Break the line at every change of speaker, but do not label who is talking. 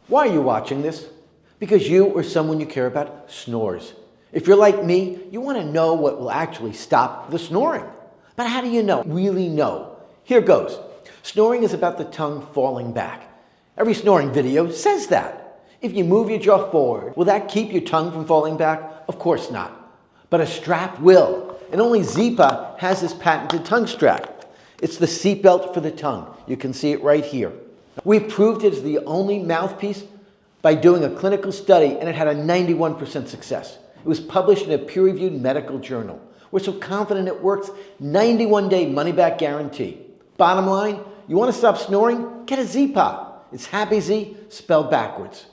Why are you watching this? Because you or someone you care about snores. If you're like me, you want to know what will actually stop the snoring. But how do you know? Really know. Here goes. Snoring is about the tongue falling back. Every snoring video says that. If you move your jaw forward, will that keep your tongue from falling back? Of course not. But a strap will. And only ZYPPAH has this patented tongue strap. It's the seatbelt for the tongue. You can see it right here. We proved it is the only mouthpiece by doing a clinical study, and it had a 91% success. It was published in a peer-reviewed medical journal. We're so confident it works, 91-day money-back guarantee. Bottom line, you want to stop snoring? Get a ZYPPAH. It's HappyZ spelled backwards.